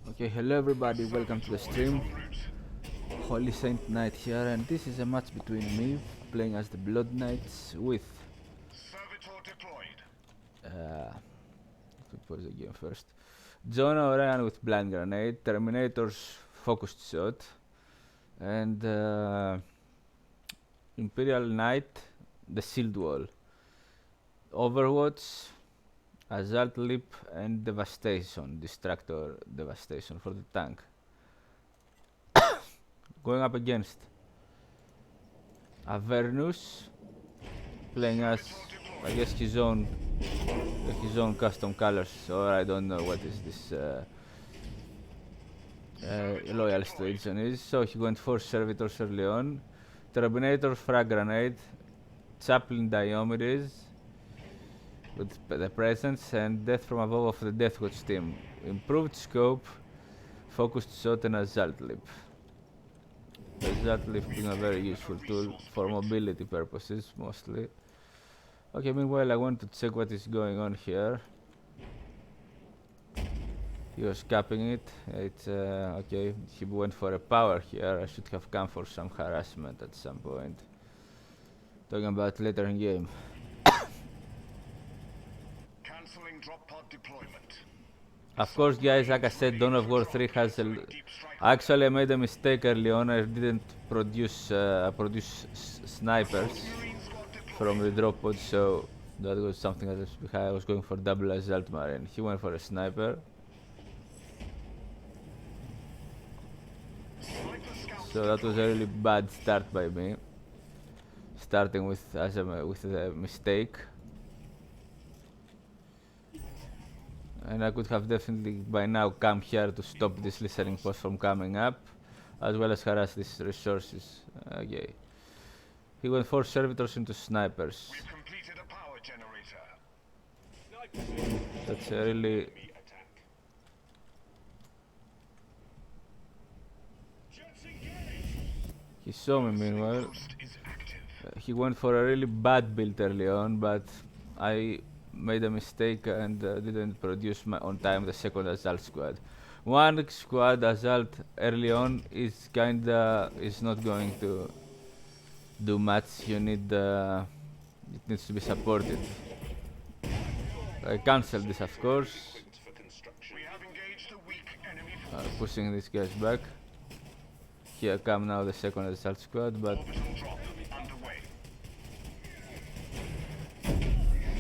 Okay, hello everybody, welcome to the stream. Holy Saint Knight here, and this is a match between me playing as the Blood Knights with let me pause the game first. John O'Ryan with Blind Grenade, Terminator's Focused Shot, and Imperial Knight, the Shield Wall. Overwatch, Assault Leap, and Devastation, Distractor Devastation for the tank. Going up against Avernus, playing as, I guess, his own custom colors, or I don't know what is this loyalist region is. So he went for Servitors early on, Terminator, Frag Grenade, Chaplain Diomedes with the presence, and Death from Above of the Deathwatch team. Improved scope, focused shot, and Assault Leap. Assault Leap being a very useful tool for mobility purposes mostly. Okay, meanwhile I want to check what is going on here. He was capping it. It's okay. He went for a power here. I should have come for some harassment at some point. Talking about later in game. Canceling drop pod deployment. Of course, guys, like I said, Dawn of War 3 has a... Actually, I made a mistake early on. I didn't produce snipers from the drop pod, so that was something that was behind. I was going for double assault marine. He went for a sniper. So that was a really bad start by me. Starting with a mistake. And I could have definitely by now come here to stop this listening post from coming up, as well as harass these resources. Okay. He went 4 servitors into snipers. We've completed a power generator. That's a really... He saw me meanwhile. He went for a really bad build early on, but I made a mistake and didn't produce on time the second assault squad. One squad assault early on is not going to do much. You need it needs to be supported. I cancelled this, of course. Pushing these guys back. Here come now the second assault squad, but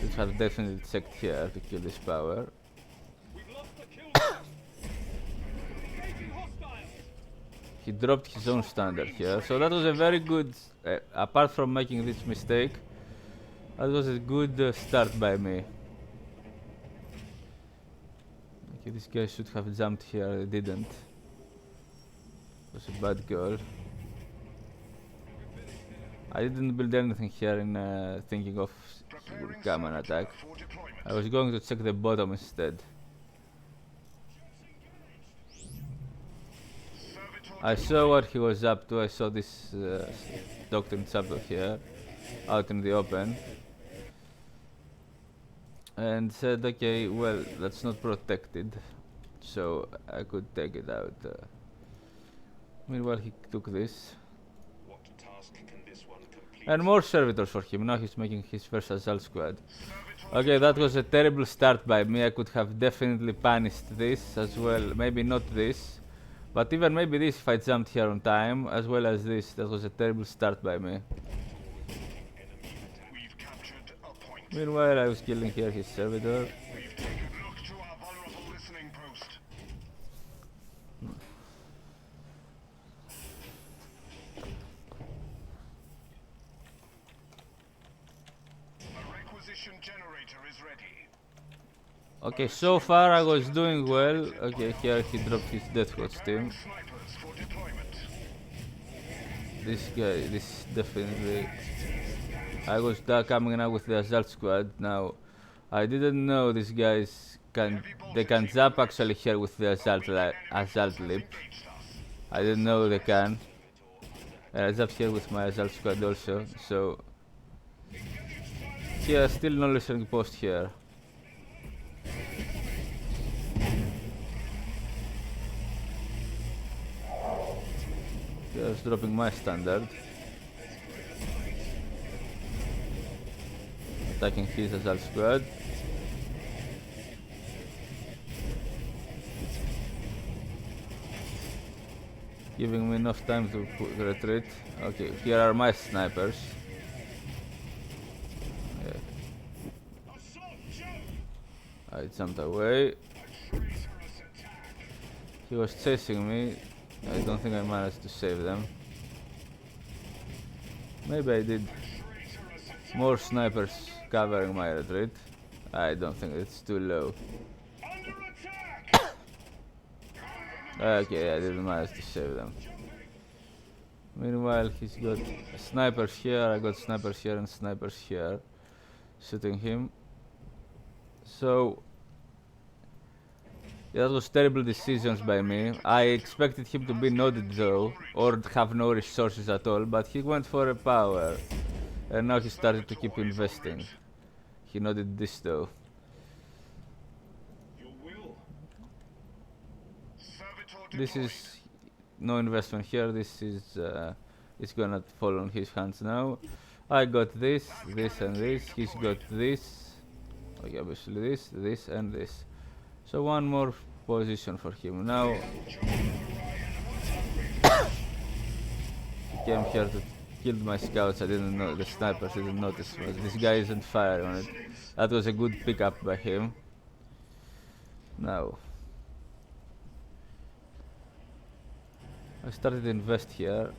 should have definitely checked here to kill this power. He dropped his own standard here, so that was a very good, apart from making this mistake, that was a good start by me. Okay, this guy should have jumped here, they didn't. It was a bad goal. I didn't build anything here in thinking of he will come and attack. I was going to check the bottom instead. I saw what he was up to. I saw this Doctrine Chapel here, out in the open, and said, okay, well, that's not protected, so I could take it out. Meanwhile, he took this. And more servitors for him. Now he's making his first assault squad. Okay, that was a terrible start by me. I could have definitely punished this as well. Maybe not this, but even maybe this if I jumped here on time, as well as this. That was a terrible start by me. Meanwhile, I was killing here his servitor. Okay, so far I was doing well. Okay, here he dropped his Deathwatch team. This guy, this definitely... I was coming out with the assault squad. Now, I didn't know these guys they can jump actually here with the assault leap. I didn't know they can. And I jumped here with my assault squad also, so... Here, still no listening post here. Just dropping my standard. Attacking his assault squad. Giving me enough time to retreat. Okay, here are my snipers. Yeah. I jumped away. He was chasing me. I don't think I managed to save them. Maybe I did. More snipers covering my retreat. I don't think it's too low. Okay, I didn't manage to save them. Meanwhile, he's got snipers here, I got snipers here and snipers here shooting him. So that was terrible decisions by me. I expected him to be nodded though, or have no resources at all, but he went for a power. And now he started to keep investing. He nodded this though. This is no investment here. This is it's gonna fall on his hands now. I got this, this and this. He's got this. Okay, obviously this and this. So one more position for him now. He came here to kill my scouts. I didn't know the snipers. Didn't notice. This guy isn't firing on it. That was a good pickup by him. Now I started to invest here,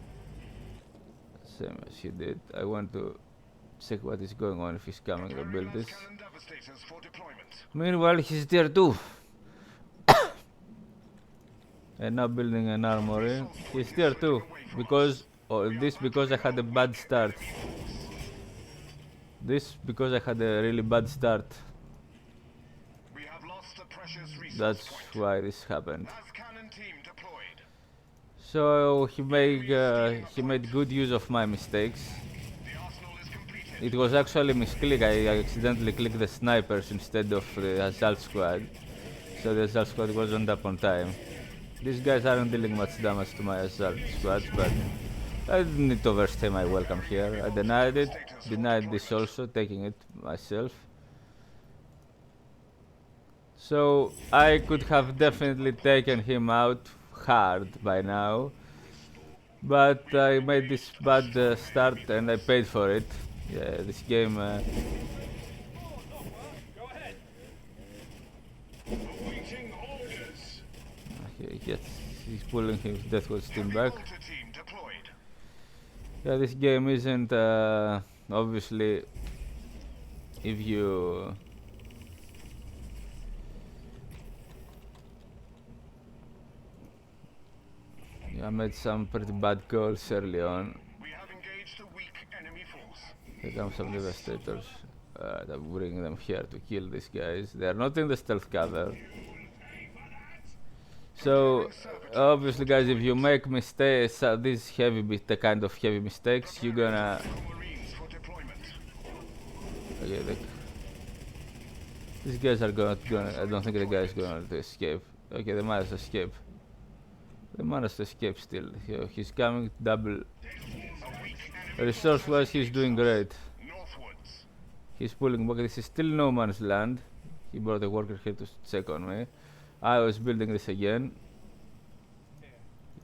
same as he did. I want to check what is going on, if he's coming to build this. Meanwhile, he's tier 2. And now building an armory. He's tier 2 because because I had a bad start. This because I had a really bad start. That's why this happened. So he made good use of my mistakes. It was actually a misclick. I accidentally clicked the snipers instead of the assault squad. So the assault squad wasn't up on time. These guys aren't dealing much damage to my assault squads, but I didn't need to overstay my welcome here. I denied it, denied this also, taking it myself. So I could have definitely taken him out hard by now, but I made this bad start and I paid for it. Yeah, this game yes, he's pulling his Deathwatch team back. Yeah, this game isn't obviously, if you I made some pretty bad calls early on. Here come some devastators. I'm bringing them here to kill these guys. They are not in the stealth cover. So obviously, guys, if you make mistakes, these the kind of heavy mistakes, you're gonna. Okay, these guys are gonna. I don't think the guy is going to escape. Okay, they managed to escape. They managed to escape still. He's coming double. Resource-wise, he's doing great. He's pulling back. This is still no man's land. He brought a worker here to check on me. I was building this again.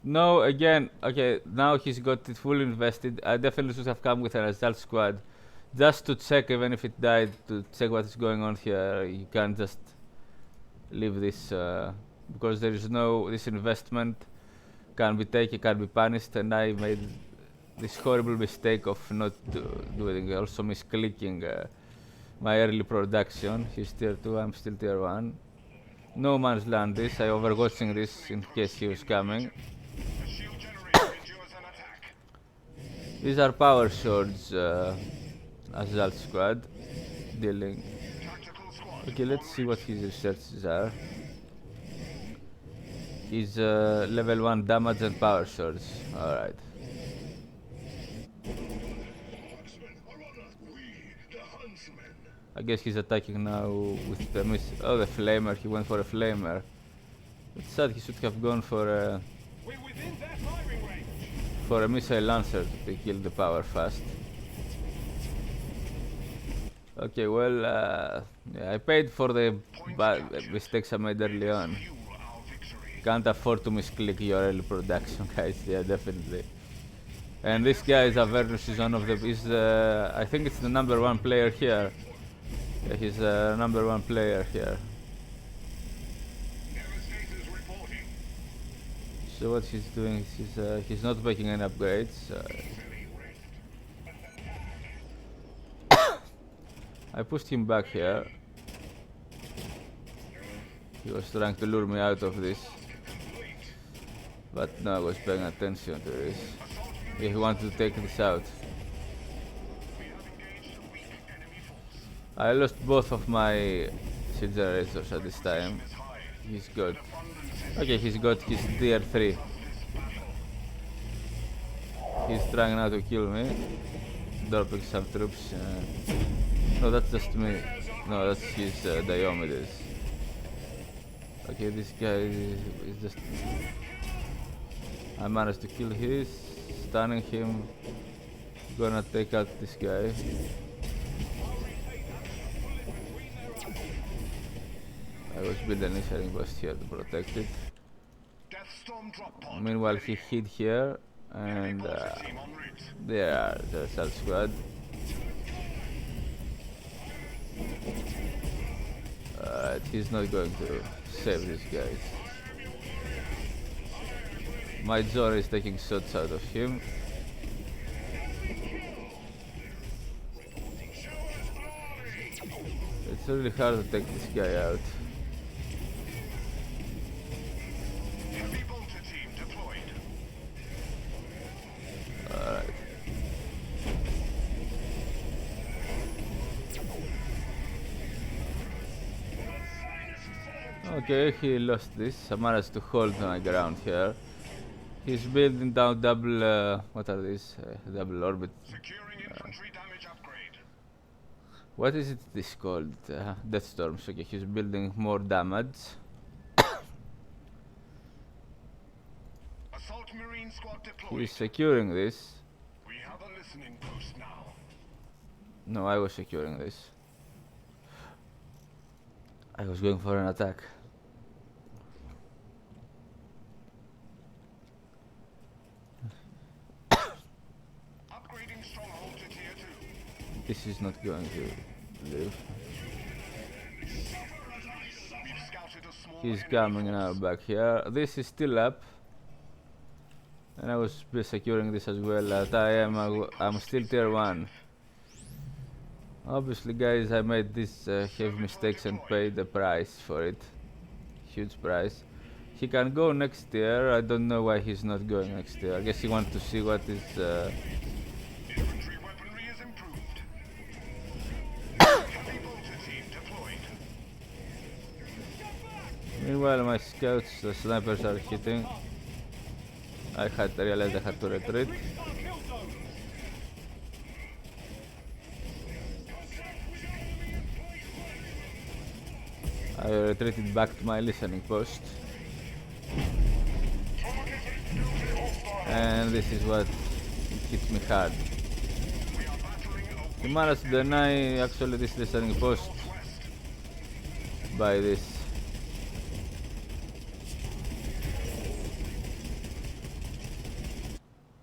No, again. Okay, now he's got it fully invested. I definitely should have come with an assault squad just to check, even if it died, to check what is going on here. You can't just leave this because there is no. This investment can be taken, can be punished, and I made this horrible mistake of not doing it. Also misclicking my early production. He's tier 2, I'm still tier 1. No man's land this. I overwatching this in case he was coming. These are power swords, assault squad dealing. Okay, let's see what his researches are. He's level 1 damage and power swords. Alright. I guess he's attacking now with the oh, the flamer. He went for a flamer. It's sad. He should have gone for for a missile launcher to kill the power fast. Okay, well, yeah, I paid for the mistakes I made early on. Fuel our victory. Can't afford to misclick your early production, guys. Yeah, definitely. And this guy is Avernus. Is one of the. I think it's the #1 player here. Yeah, he's #1 player here. Devastators reporting. So what he's doing is he's not making any upgrades. I pushed him back here. He was trying to lure me out of this, but no, I was paying attention to this. He wanted to take this out. I lost both of my shield generators at this time. He's got... Okay, he's got his tier 3. He's trying now to kill me. Dropping some troops. No, that's just me. No, that's his Diomedes. Okay, this guy is just... I managed to kill his, stunning him. Gonna take out this guy. I was building a sharing post here to protect it. Meanwhile, he hid here, and there are the assault squad. He's not going to save these guys. My Zora is taking shots out of him. It's really hard to take this guy out. Alright. Okay, he lost this. I managed to hold my ground here. He's building down double, what are these? Double orbit. Securing infantry damage upgrade. What is this called? Death Storms. Okay, he's building more damage. Assault Marine squad deployed. He's securing this. We have a listening post now. No, I was securing this. I was going for an attack. Upgrading stronghold to tier 2. This is not going to live. We've scouted a small He's enemy coming force. now back here. This is still up. And I was securing this as well. I'm still tier 1. Obviously, guys, I made these heavy mistakes and paid the price for it. Huge price. He can go next year. I don't know why he's not going next year. I guess he wants to see what is... Infantry weaponry is improved. Heavy bolter team deployed. Meanwhile, my scouts, the snipers are hitting. I had realized I had to retreat. I retreated back to my listening post. And this is what hits me hard. He managed to deny actually this listening post by this.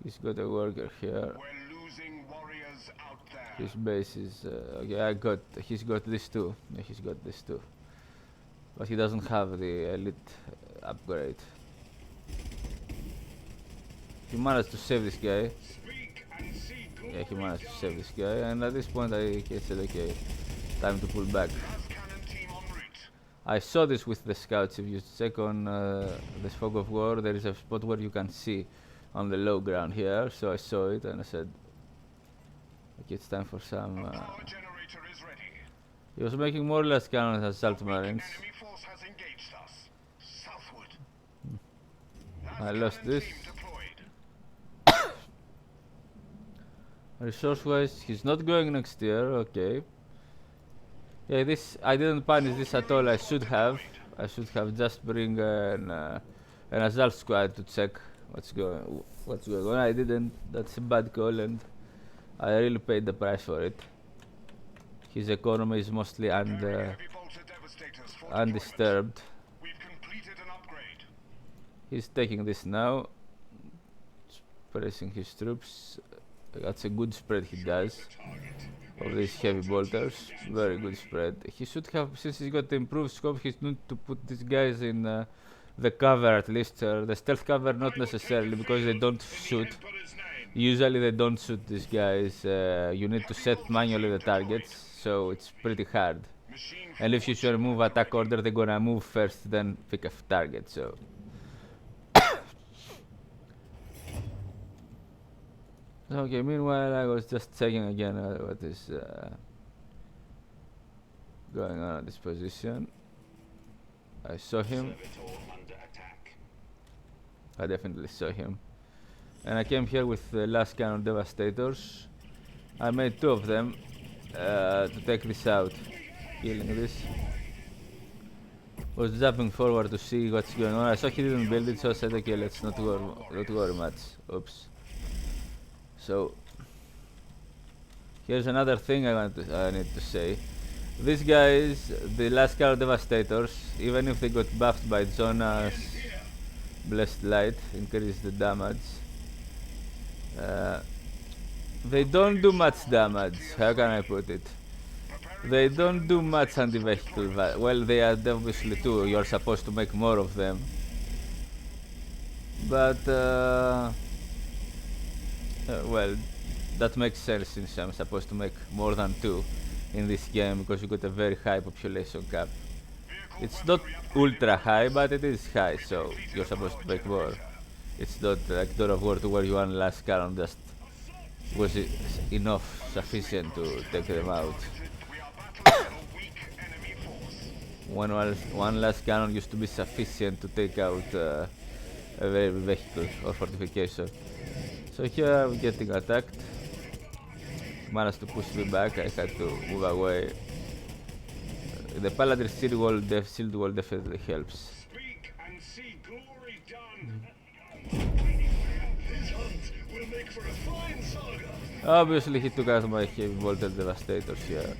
He's got a worker here. We're losing warriors out there. His base is okay. He's got this too. Yeah, he's got this too. But he doesn't have the elite upgrade. He managed to save this guy. Yeah, he managed to save this guy, and at this point I said, okay, time to pull back. Cannon team en route. I saw this with the scouts. If you check on the fog of war, there is a spot where you can see on the low ground here. So I saw it and I said, okay, it's time for some. Power generator is ready. He was making more or less cannons as assault marines. Enemy force has engaged us. Southward. I lost Cannon this. team deployed. Resource-wise, he's not going next year. Okay. Yeah, this I didn't punish this at all. I should have. I should have just bring an assault squad to check What's going on? I didn't. That's a bad call, and I really paid the price for it. His economy is mostly Heavy bolter devastators for deployment. undisturbed. We've completed an upgrade. He's taking this now, pressing his troops. That's a good spread he does of these heavy bolters. Very good spread. He should have, since he's got the improved scope, he's need to put these guys in the cover at least. The stealth cover not necessarily, because they don't shoot. Usually they don't shoot these guys. You need to set manually the targets, so it's pretty hard. Machine And if you should move attack order, they're gonna move first, then pick a target. So okay. Meanwhile, I was just checking again what is going on at this position. I saw him. I definitely saw him. And I came here with the last cannon devastators. I made 2 of them to take this out. Killing this. Was jumping forward to see what's going on. I saw he didn't build it, so I said, okay, let's not worry much. Oops. So here's another thing I need to say. These guys, the last cannon devastators, even if they got buffed by Jonah's blessed light, increase the damage. They don't do much damage. How can I put it? They don't do much anti-vehicle. Well, they are obviously too. You're supposed to make more of them. But well, that makes sense since I'm supposed to make more than 2 in this game, because you got a very high population cap. It's not ultra high, but it is high, so you're supposed to make more. It's not like Dawn of War 2 where you one last cannon just was enough, sufficient to take them out. One last cannon used to be sufficient to take out a very vehicle or fortification. So here I'm getting attacked. Managed to push me back. I had to move away. The Paladin shield wall definitely helps. Speak and see glory done. This hunt will make for a fine saga. Obviously he took out my heavy bolter devastators here.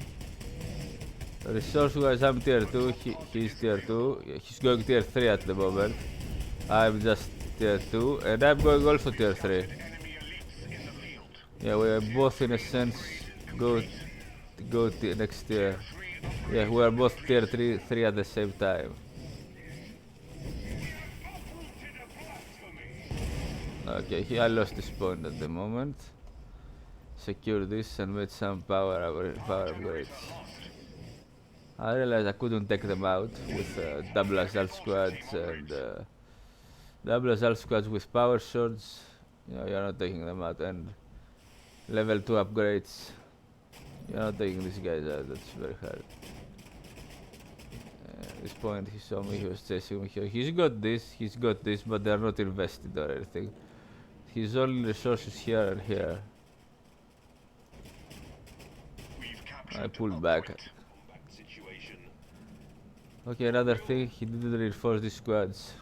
Resource wise I'm tier 2, he's tier 2, he's going tier 3 at the moment. I'm just tier 2 and I'm going also tier 3. Yeah, we are both in a sense go next tier. Yeah, we are both tier 3 at the same time. Okay, I lost this point at the moment. Secure this and made some power upgrades. I realized I couldn't take them out with double assault squads and double assault squads with power swords. You're not taking them out, and level 2 upgrades. You're not taking these guys out. That's very hard. At this point, he saw me. He was chasing me here. He's got this, but they're not invested or anything. His only resources here and here. I pulled back. Okay, another thing, he didn't reinforce these squads.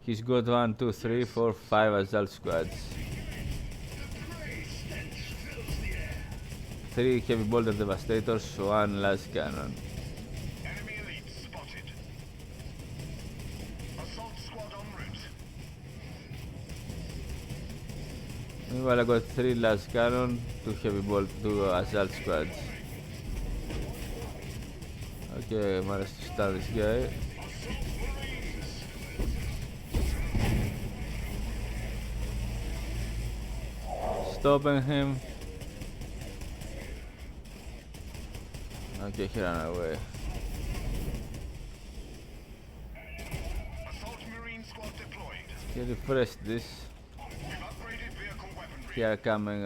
He's got 1, 2, 3, 4, 5 assault squads. 3 heavy bolter devastators, 1 last cannon. Enemy elite spotted. Assault squad en route. Meanwhile, I got 3 last cannon, 2 assault squads. Okay, I managed to stun this guy. Stopping him. Okay, he ran away. Assault marine squad deployed. He refreshed this. We've upgraded vehicle weaponry. Here coming.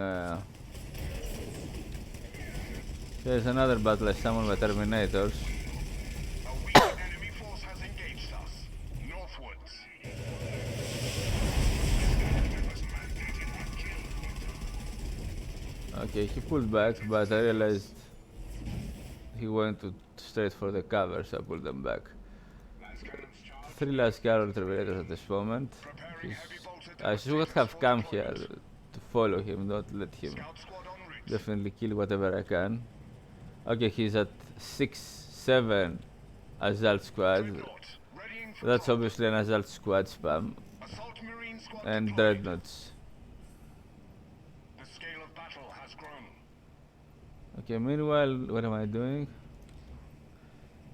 Here's another battle. I summoned my Terminators. A weak enemy force has engaged us. Northwards. Okay, he pulled back, but I realized he went straight for the cover, so I pulled them back. 3 last cannon Terminators at this moment. Preparing heavy bolter I should have come here to follow him, not let him Scout squad en route. definitely kill whatever I can. Okay, he's at 6, 7 assault squad. Dreadnought, readying for That's combat. obviously an assault squad spam. Assault marine squad And deployed. dreadnoughts. The scale of battle has grown. Okay, meanwhile, what am I doing?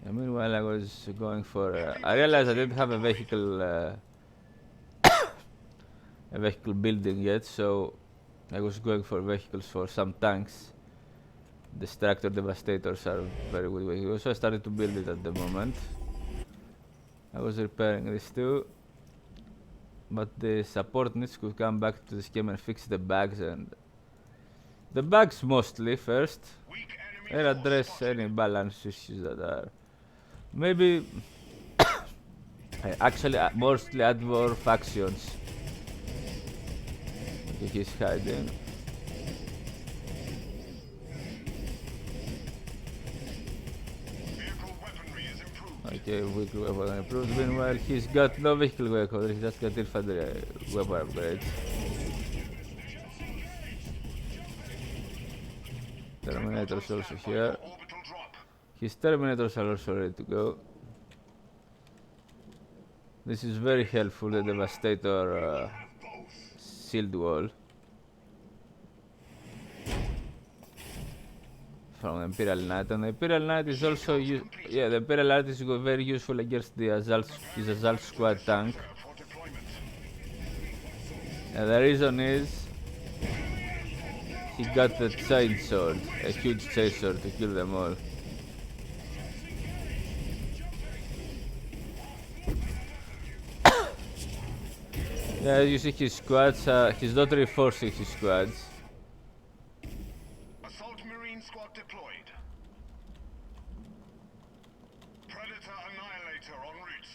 Yeah, meanwhile, I was going for. I realized I didn't have a vehicle building yet, so I was going for vehicles for some tanks. Distractor Devastators are very good vehicles, so I started to build it at the moment. I was repairing this too, but the support needs to come back to this game and fix the bugs the bugs mostly first, Weak enemy and force address spotted. any balance issues that are maybe actually mostly add more factions. Okay, he's hiding. Vehicle weaponry is improved. Okay, vehicle weapon improved. Meanwhile, he's got no vehicle weapon, he just got infantry weapon upgrades. Terminators also here. Orbital drop. His Terminators are also ready to go. This is very helpful, the Devastator shield wall. From the Imperial Knight, and the Imperial Knight is also the Imperial Knight is very useful against the his assault squad tank. For deployment. And the reason is he got the chain sword, a huge chain sword to kill them all. Yeah, you see his squads, he's not reinforcing his squads. Assault marine squad deployed. Predator annihilator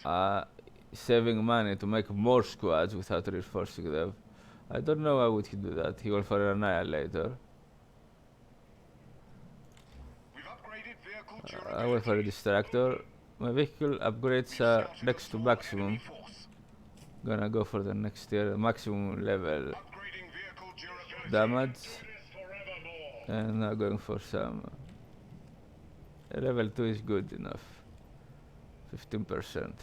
en route. Saving money to make more squads without reinforcing them. I don't know why would he do that. He went for an annihilator. We've upgraded vehicle I durability. went for a distractor. My vehicle upgrades are next to maximum. Enemy force. Gonna go for the next tier, maximum level Upgrading vehicle durability. damage. And now going for some. Level 2 is good enough. 15%.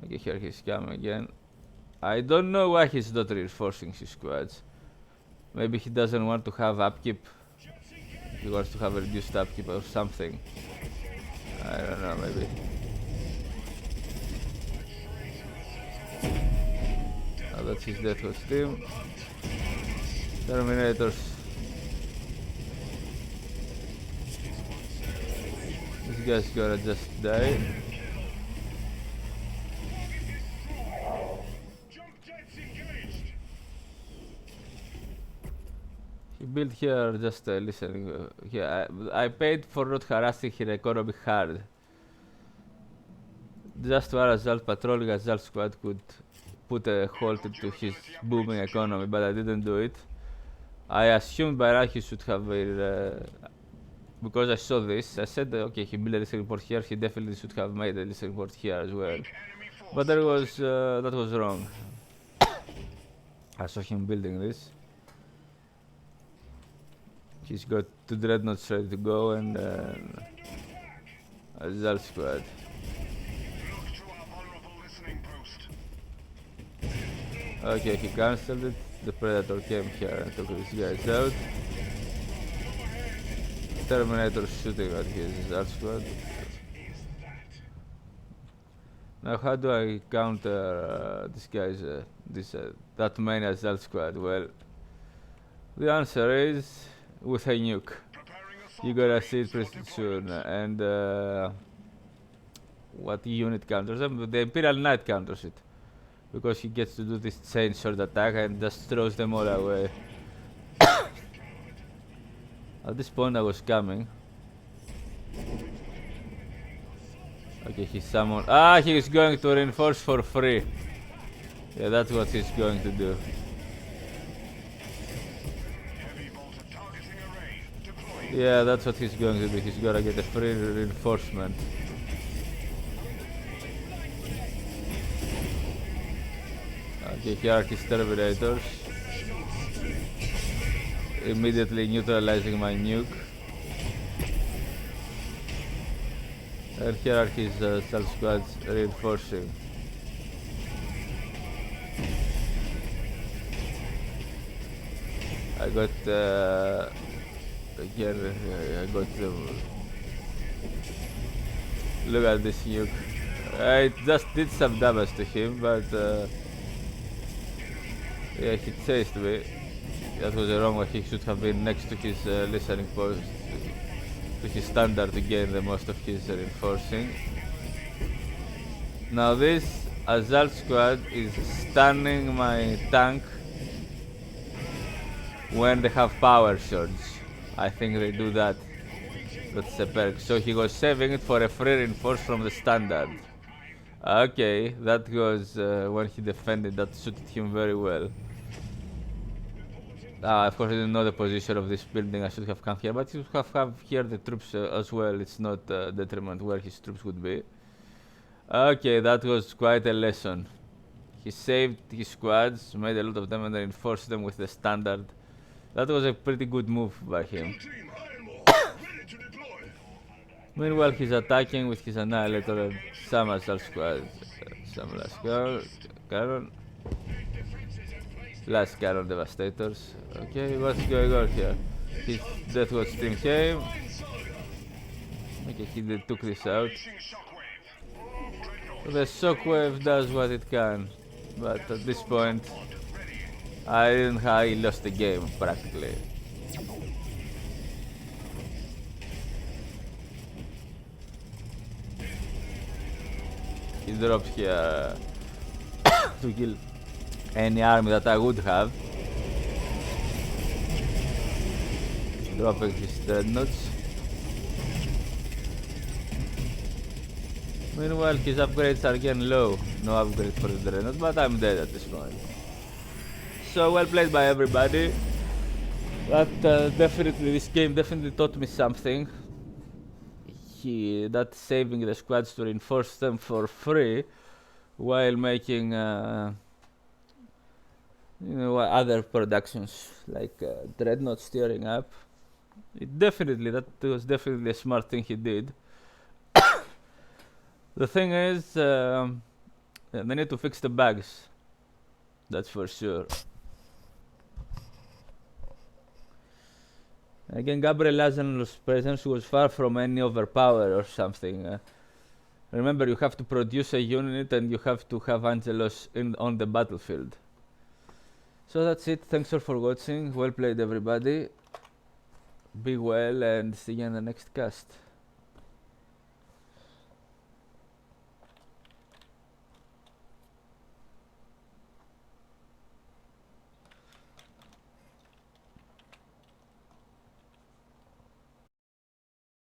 Okay, here he's coming again. I don't know why he's not reinforcing his squads. Maybe he doesn't want to have upkeep. He wants to have a reduced upkeep or something. I don't know, maybe. Oh, that's his Death Watch team. Terminators. This guy's gonna just die. Jump jets engaged. He built here just listening. I paid for not harassing his economy hard. Just where Assault Patrolling Assault Squad could put a halt to his booming economy, but I didn't do it. I assumed by now he should have been, because I saw this, I said, okay, he built a listening port here, he definitely should have made a listening port here as well. Enemy force. But that was wrong. I saw him building this. He's got 2 dreadnoughts ready to go and Assault Squad. Look to our vulnerable listening post. Okay, he cancelled it. The Predator came here and took these guys out. Terminator shooting at his Assault Squad. Now, how do I counter this guy's that many Assault Squad? Well, the answer is with a nuke. Preparing assault You're gonna marine see it for pretty soon. deployment. And what unit counters them? The Imperial Knight counters it. Because he gets to do this chain sword attack and just throws them all away. At this point I was coming. Okay, he summoned. He's going to reinforce for free. Yeah, that's what he's going to do. Heavy bolter targeting array deployed. Yeah, that's what he's going to do. He's gonna get a free reinforcement. Okay, hierarchy terminators. Immediately neutralizing my nuke. And hierarchy's stealth squads reinforcing. I got here. I got look at this nuke. It just did some damage to him, but yeah, he chased me. That was the wrong way. He should have been next to his listening post, to his standard to gain the most of his reinforcing. Now this assault squad is stunning my tank when they have power surge. I think they do that. That's a perk. So he was saving it for a free reinforce from the standard. Okay, that was when he defended. That suited him very well. Of course, I didn't know the position of this building. I should have come here, but you have here the troops as well. It's not detriment where his troops would be. Okay, that was quite a lesson. He saved his squads, made a lot of them, and reinforced them with the standard. That was a pretty good move by him. Meanwhile, he's attacking with his Annihilator and some assault squads. Some last cannon. Last cannon devastators. Okay, what's going on here? His Deathwatch team came. Okay, he took this out. The shockwave does what it can, but at this point, I lost the game practically. He dropped here to kill any army that I would have. Dropping his dreadnoughts. Meanwhile, his upgrades are again low. No upgrade for the dreadnought, but I'm dead at this point. So well played by everybody. That this game definitely taught me something. That saving the squads to reinforce them for free, while making other productions like dreadnought steering up. That was definitely a smart thing he did. The thing is, they need to fix the bugs. That's for sure. Again, Gabriel Angelo's presence was far from any overpower or something. Remember, you have to produce a unit and you have to have Angelos on the battlefield. So that's it. Thanks all for watching. Well played, everybody. Be well and see you in the next cast.